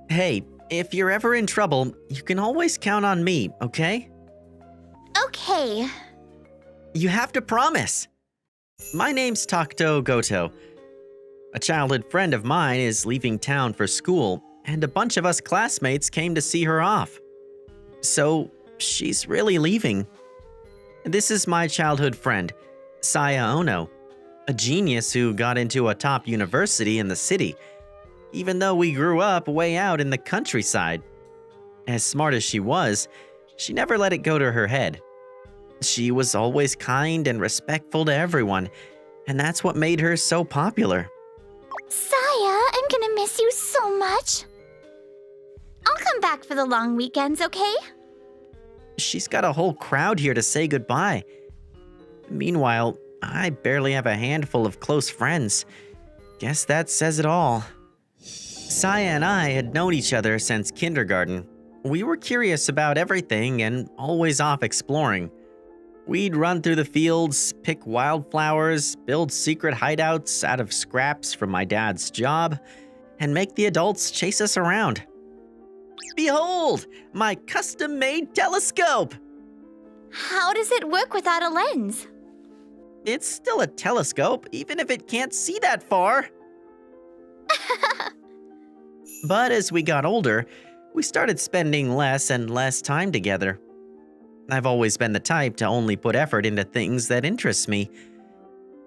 Hey, if you're ever in trouble, you can always count on me, okay? Okay. You have to promise. My name's Takto Goto. A childhood friend of mine is leaving town for school, and a bunch of us classmates came to see her off. So, she's really leaving. This is my childhood friend, Sia Ono, a genius who got into a top university in the city, even though we grew up way out in the countryside. As smart as she never let it go to her head. She was always kind and respectful to everyone, and that's what made her so popular. Saya, I'm gonna miss you so much. I'll come back for the long weekends, okay? She's got a whole crowd here to say goodbye. Meanwhile, I barely have a handful of close friends. Guess that says it all. Saya and I had known each other since kindergarten. We were curious about everything and always off exploring. We'd run through the fields, pick wildflowers, build secret hideouts out of scraps from my dad's job, and make the adults chase us around. Behold, my custom-made telescope! How does it work without a lens? It's still a telescope, even if it can't see that far. But as we got older, we started spending less and less time together. I've always been the type to only put effort into things that interest me.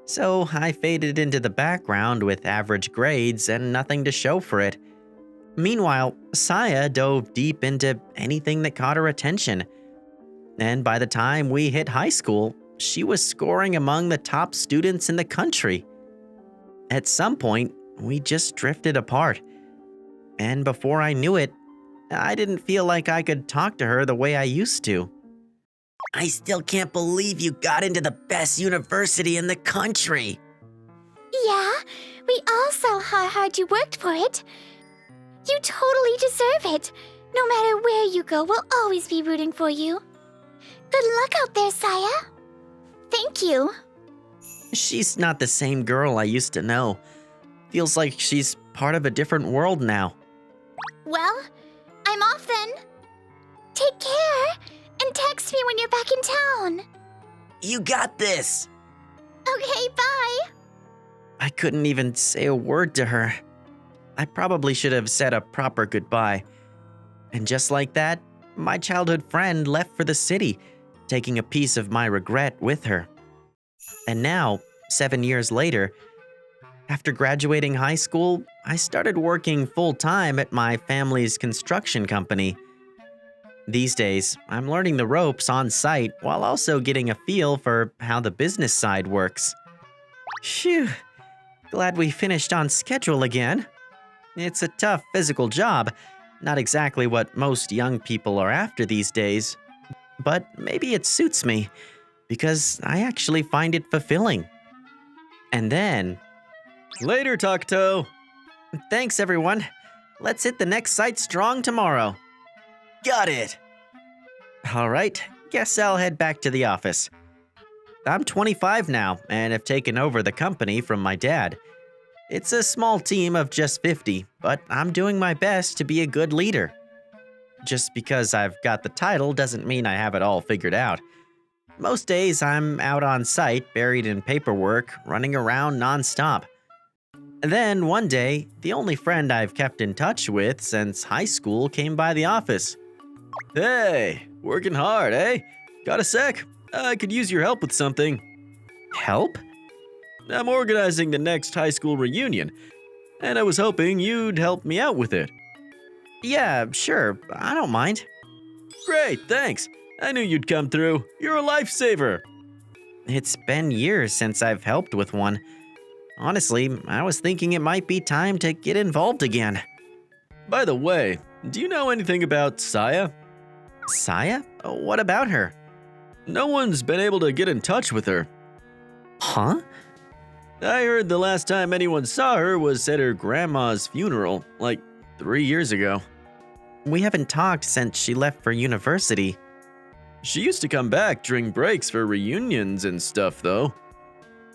So I faded into the background with average grades and nothing to show for it. Meanwhile, Saya dove deep into anything that caught her attention. And by the time we hit high school, she was scoring among the top students in the country. At some point, we just drifted apart. And before I knew it, I didn't feel like I could talk to her the way I used to. I still can't believe you got into the best university in the country. Yeah, we all saw how hard you worked for it. You totally deserve it. No matter where you go, we'll always be rooting for you. Good luck out there, Saya. Thank you. She's not the same girl I used to know. Feels like she's part of a different world now. Well, I'm off then. Take care, and text me when you're back in town. You got this! Okay, bye. I couldn't even say a word to her. I probably should have said a proper goodbye. And just like that, my childhood friend left for the city, taking a piece of my regret with her. And now, 7 years later, after graduating high school, I started working full-time at my family's construction company. These days, I'm learning the ropes on site while also getting a feel for how the business side works. Phew, glad we finished on schedule again. It's a tough physical job, not exactly what most young people are after these days. But maybe it suits me, because I actually find it fulfilling. And then... Later, Takto! Thanks, everyone. Let's hit the next site strong tomorrow. Got it! Alright, guess I'll head back to the office. I'm 25 now, and have taken over the company from my dad. It's a small team of just 50, but I'm doing my best to be a good leader. Just because I've got the title doesn't mean I have it all figured out. Most days I'm out on site, buried in paperwork, running around nonstop. Then one day, the only friend I've kept in touch with since high school came by the office. Hey, working hard, eh? Got a sec? I could use your help with something. Help? I'm organizing the next high school reunion, and I was hoping you'd help me out with it. Yeah, sure, I don't mind. Great, thanks. I knew you'd come through. You're a lifesaver. It's been years since I've helped with one. Honestly, I was thinking it might be time to get involved again. By the way, do you know anything about Sia? Sia? What about her? No one's been able to get in touch with her. Huh? I heard the last time anyone saw her was at her grandma's funeral, like 3 years ago. We haven't talked since she left for university. She used to come back during breaks for reunions and stuff, though.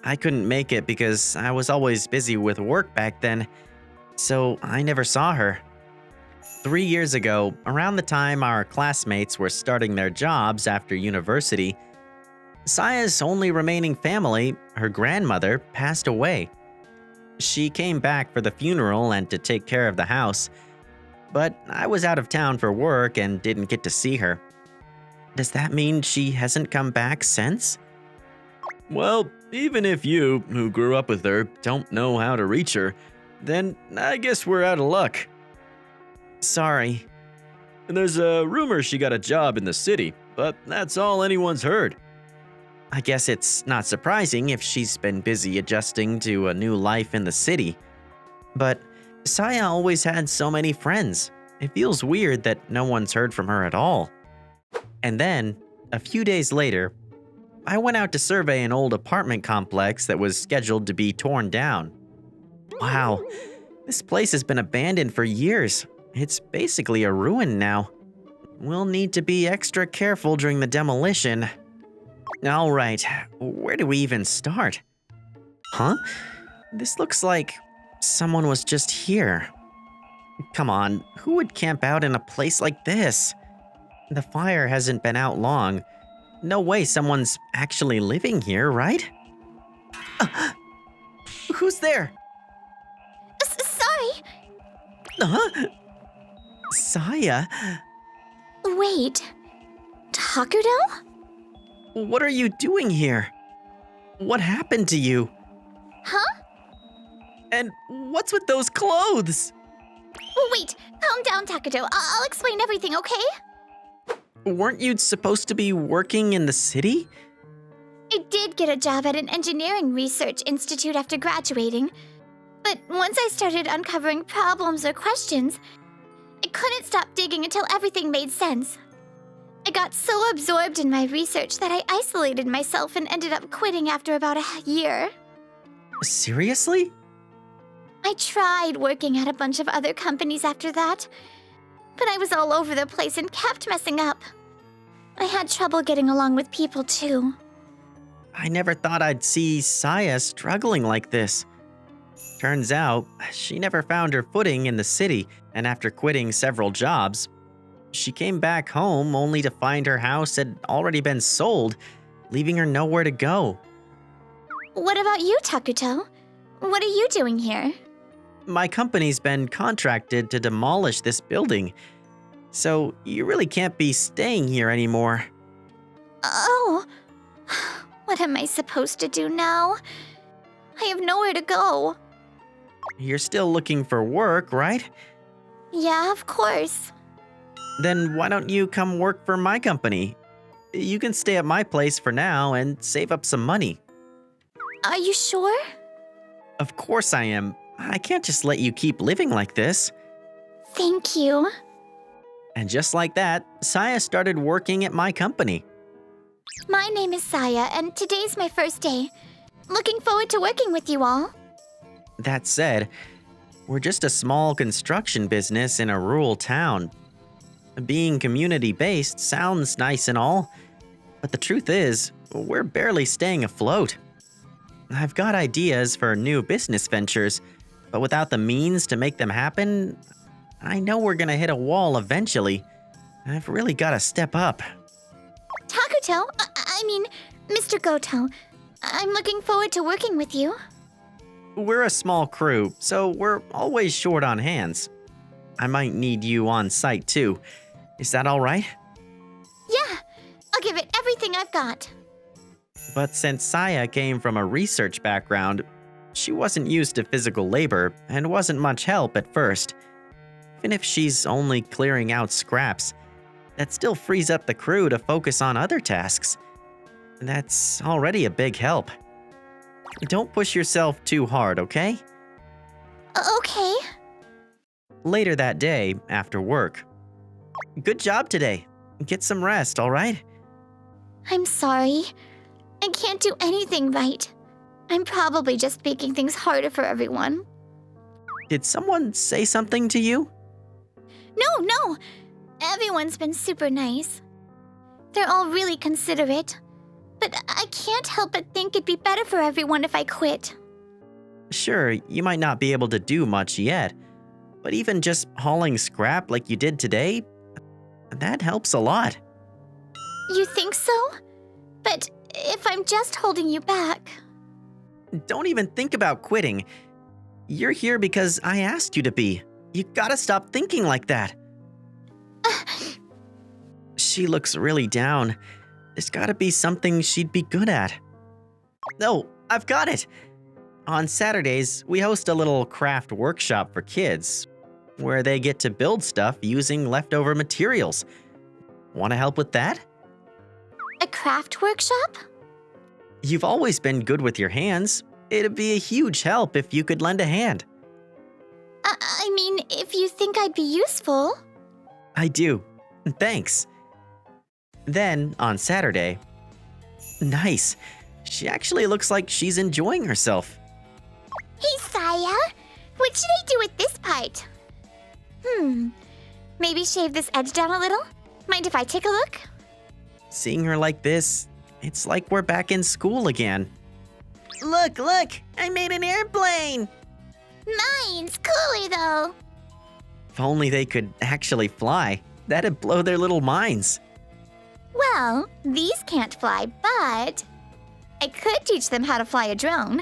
I couldn't make it because I was always busy with work back then, so I never saw her. 3 years ago, around the time our classmates were starting their jobs after university, Saya's only remaining family, her grandmother, passed away. She came back for the funeral and to take care of the house, but I was out of town for work and didn't get to see her. Does that mean she hasn't come back since? Well, even if you, who grew up with her, don't know how to reach her, then I guess we're out of luck. Sorry. And there's a rumor she got a job in the city, but that's all anyone's heard. I guess it's not surprising if she's been busy adjusting to a new life in the city. But Saya always had so many friends. It feels weird that no one's heard from her at all. And then, a few days later, I went out to survey an old apartment complex that was scheduled to be torn down. Wow, this place has been abandoned for years. It's basically a ruin now. We'll need to be extra careful during the demolition. All right, where do we even start? Huh? This looks like someone was just here. Come on, who would camp out in a place like this? The fire hasn't been out long. No way someone's actually living here, right? Who's there? Sorry. Huh? Saya? Wait. Takudo? What are you doing here? What happened to you? Huh? And what's with those clothes? Wait, calm down, Takudo. I'll explain everything, okay? Weren't you supposed to be working in the city? I did get a job at an engineering research institute after graduating. But once I started uncovering problems or questions, I couldn't stop digging until everything made sense. I got so absorbed in my research that I isolated myself and ended up quitting after about a year. Seriously? I tried working at a bunch of other companies after that, but I was all over the place and kept messing up. I had trouble getting along with people too. I never thought I'd see Saya struggling like this. Turns out, she never found her footing in the city, and after quitting several jobs, she came back home only to find her house had already been sold, leaving her nowhere to go. What about you, Takuto? What are you doing here? My company's been contracted to demolish this building, so you really can't be staying here anymore. Oh, what am I supposed to do now? I have nowhere to go. You're still looking for work, right? Yeah, of course. Then why don't you come work for my company? You can stay at my place for now and save up some money. Are you sure? Of course I am. I can't just let you keep living like this. Thank you. And just like that, Saya started working at my company. My name is Saya, and today's my first day. Looking forward to working with you all. That said, we're just a small construction business in a rural town. Being community-based sounds nice and all, but the truth is, we're barely staying afloat. I've got ideas for new business ventures, but without the means to make them happen, I know we're gonna hit a wall eventually. I've really gotta step up. Takuto, I mean, Mr. Goto, I'm looking forward to working with you. We're a small crew, so we're always short on hands. I might need you on site too. Is that all right? Yeah, I'll give it everything I've got. But since Saya came from a research background, she wasn't used to physical labor and wasn't much help at first. Even if she's only clearing out scraps, that still frees up the crew to focus on other tasks. That's already a big help. Don't push yourself too hard, okay? Okay. Later that day, after work. Good job today. Get some rest, all right? I'm sorry. I can't do anything right. I'm probably just making things harder for everyone. Did someone say something to you? No. Everyone's been super nice. They're all really considerate. But I can't help but think it'd be better for everyone if I quit. Sure, you might not be able to do much yet, But even just hauling scrap like you did today, that helps a lot. You think so? But if I'm just holding you back... Don't even think about quitting. You're here because I asked you to be. You gotta stop thinking like that. She looks really down. There's gotta be something she'd be good at. No, I've got it. On Saturdays, we host a little craft workshop for kids, where they get to build stuff using leftover materials. Want to help with that? A craft workshop? You've always been good with your hands. It'd be a huge help if you could lend a hand. I mean, if you think I'd be useful. I do. Thanks. Then, on Saturday... Nice. She actually looks like she's enjoying herself. Hey, Sia. What should I do with this part? Maybe shave this edge down a little? Mind if I take a look? Seeing her like this, it's like we're back in school again. Look! I made an airplane! Mine's cooler, though. If only they could actually fly. That'd blow their little minds. Well, these can't fly, but I could teach them how to fly a drone.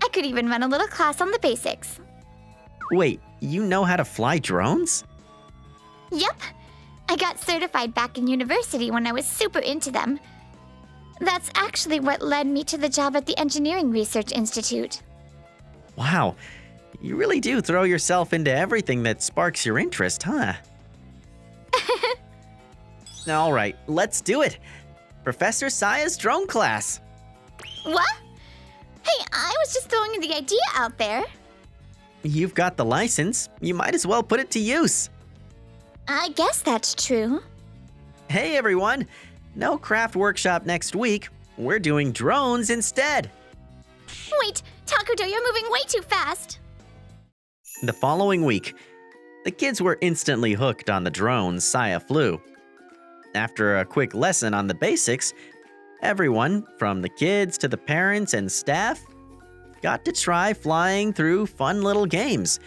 I could even run a little class on the basics. Wait, you know how to fly drones? Yep. I got certified back in university when I was super into them. That's actually what led me to the job at the Engineering Research Institute. Wow, you really do throw yourself into everything that sparks your interest, huh? All right, let's do it. Professor Sia's drone class. What? Hey, I was just throwing the idea out there. You've got the license. You might as well put it to use. I guess that's true. Hey, everyone. No craft workshop next week. We're doing drones instead. Wait, Takuto, you're moving way too fast. The following week, the kids were instantly hooked on the drones Sia flew. After a quick lesson on the basics, everyone, from the kids to the parents and staff, got to try flying through fun little games,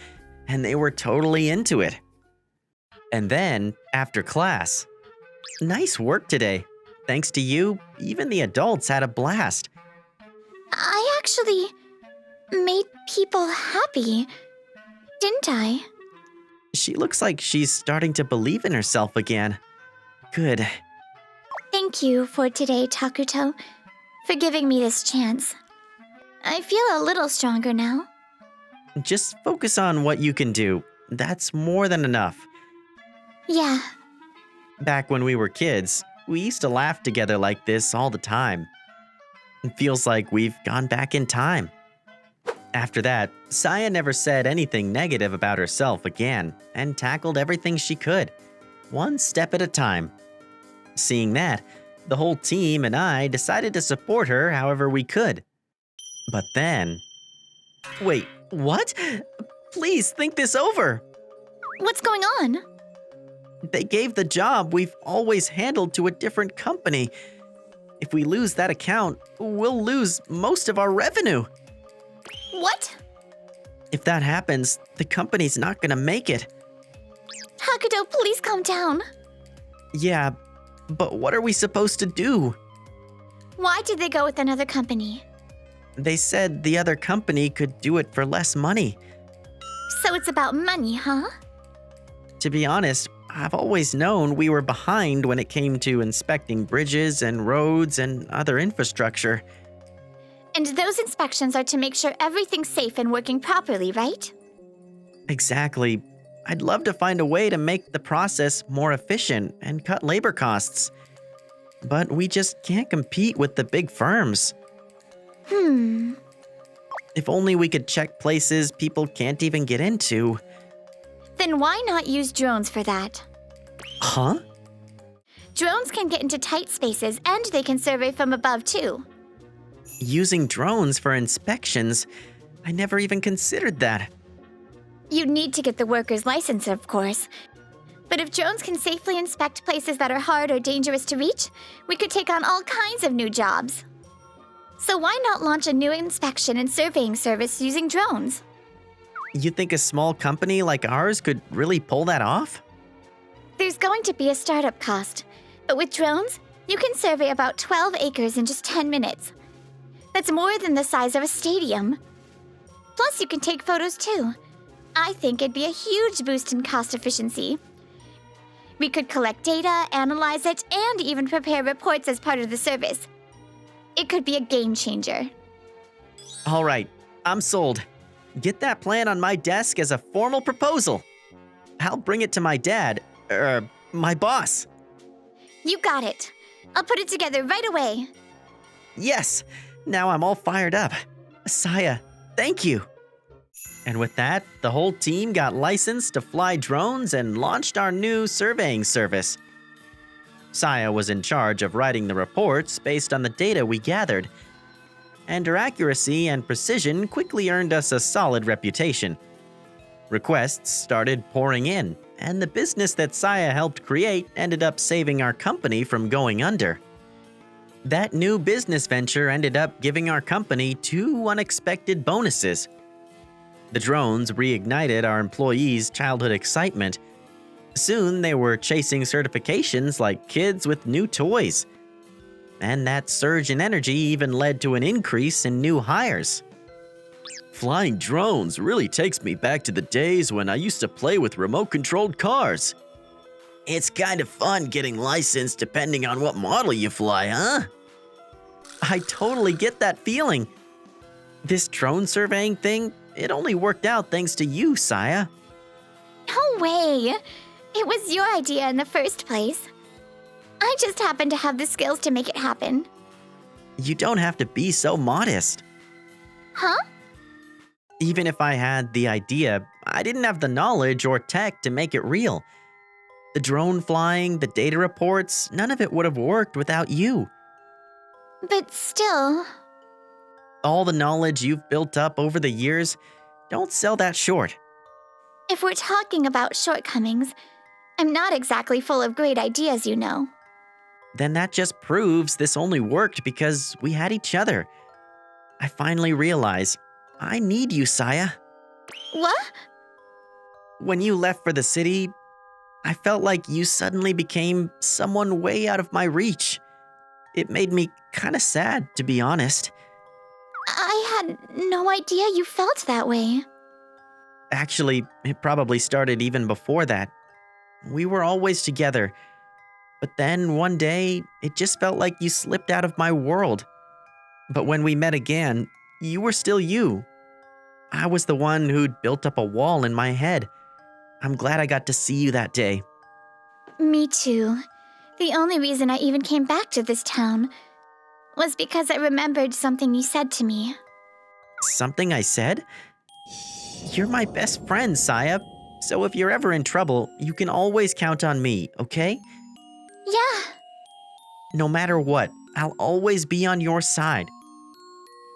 and they were totally into it. And then, after class, nice work today. Thanks to you, even the adults had a blast. I actually made people happy, didn't I? She looks like she's starting to believe in herself again. Good. Thank you for today, Takuto, for giving me this chance. I feel a little stronger now. Just focus on what you can do. That's more than enough. Yeah. Back when we were kids, we used to laugh together like this all the time. It feels like we've gone back in time. After that, Sia never said anything negative about herself again and tackled everything she could, one step at a time. Seeing that, the whole team and I decided to support her however we could. But then... Wait, what? Please think this over. What's going on? They gave the job we've always handled to a different company. If we lose that account, we'll lose most of our revenue. What? If that happens, the company's not gonna make it. Takuto, please calm down. Yeah, but what are we supposed to do? Why did they go with another company? They said the other company could do it for less money. So it's about money, huh? To be honest, I've always known we were behind when it came to inspecting bridges and roads and other infrastructure. And those inspections are to make sure everything's safe and working properly, right? Exactly. I'd love to find a way to make the process more efficient and cut labor costs. But we just can't compete with the big firms. If only we could check places people can't even get into. Then why not use drones for that? Huh? Drones can get into tight spaces and they can survey from above too. Using drones for inspections? I never even considered that. You'd need to get the worker's license, of course. But if drones can safely inspect places that are hard or dangerous to reach, we could take on all kinds of new jobs. So why not launch a new inspection and surveying service using drones? You think a small company like ours could really pull that off? There's going to be a startup cost, but with drones, you can survey about 12 acres in just 10 minutes. That's more than the size of a stadium. Plus, you can take photos too. I think it'd be a huge boost in cost efficiency. We could collect data, analyze it, and even prepare reports as part of the service. It could be a game changer. All right, I'm sold. Get that plan on my desk as a formal proposal. I'll bring it to my dad, my boss. You got it. I'll put it together right away. Yes, now I'm all fired up. Sia, thank you. And with that, the whole team got licensed to fly drones and launched our new surveying service. Sia was in charge of writing the reports based on the data we gathered, and her accuracy and precision quickly earned us a solid reputation. Requests started pouring in, and the business that Sia helped create ended up saving our company from going under. That new business venture ended up giving our company 2 unexpected bonuses. The drones reignited our employees' childhood excitement. Soon they were chasing certifications like kids with new toys. And that surge in energy even led to an increase in new hires. Flying drones really takes me back to the days when I used to play with remote-controlled cars. It's kind of fun getting licensed depending on what model you fly, huh? I totally get that feeling. This drone surveying thing, it only worked out thanks to you, Sia. No way! It was your idea in the first place. I just happened to have the skills to make it happen. You don't have to be so modest. Huh? Even if I had the idea, I didn't have the knowledge or tech to make it real. The drone flying, the data reports, none of it would have worked without you. But still... All the knowledge you've built up over the years, don't sell that short. If we're talking about shortcomings, I'm not exactly full of great ideas, you know. Then that just proves this only worked because we had each other. I finally realize I need you, Sia. What? When you left for the city, I felt like you suddenly became someone way out of my reach. It made me kind of sad, to be honest. I had no idea you felt that way. Actually, it probably started even before that. We were always together. But then one day, it just felt like you slipped out of my world. But when we met again, you were still you. I was the one who'd built up a wall in my head. I'm glad I got to see you that day. Me too. The only reason I even came back to this town was because I remembered something you said to me. Something I said? You're my best friend, Sia. So if you're ever in trouble, you can always count on me, okay? Yeah. No matter what, I'll always be on your side.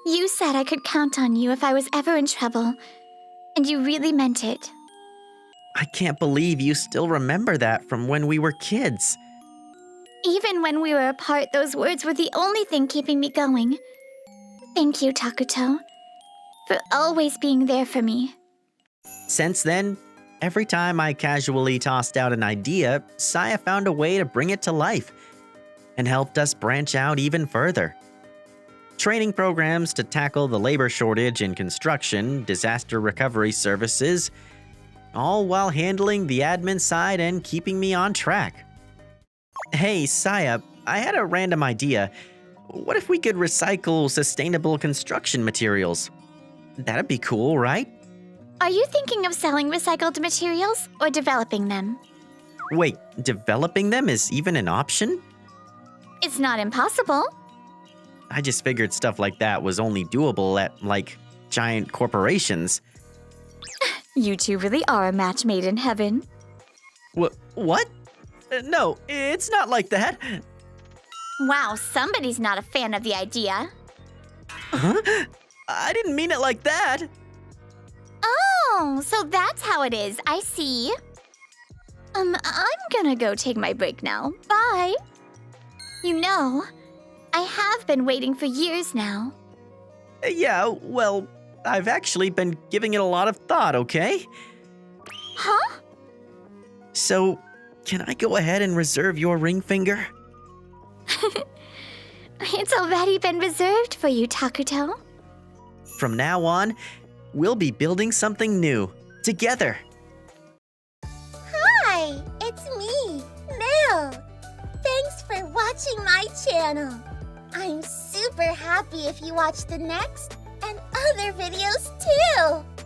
You said I could count on you if I was ever in trouble, and you really meant it. I can't believe you still remember that from when we were kids. Even when we were apart, those words were the only thing keeping me going. Thank you, Takuto, for always being there for me. Since then, every time I casually tossed out an idea, Sia found a way to bring it to life and helped us branch out even further. Training programs to tackle the labor shortage in construction, disaster recovery services, all while handling the admin side and keeping me on track. Hey, Sia, I had a random idea. What if we could recycle sustainable construction materials? That'd be cool, right? Are you thinking of selling recycled materials or developing them? Wait, developing them is even an option? It's not impossible. I just figured stuff like that was only doable at, giant corporations. You two really are a match made in heaven. What? No, it's not like that. Wow, somebody's not a fan of the idea. Huh? I didn't mean it like that. Oh, so that's how it is. I see. I'm gonna go take my break now. Bye. You know, I have been waiting for years now. Yeah, well, I've actually been giving it a lot of thought, okay? Huh? So, can I go ahead and reserve your ring finger? It's already been reserved for you, Takuto. From now on, we'll be building something new, together. Hi, it's me, Mel. Thanks for watching my channel. I'm super happy if you watch the next and other videos too.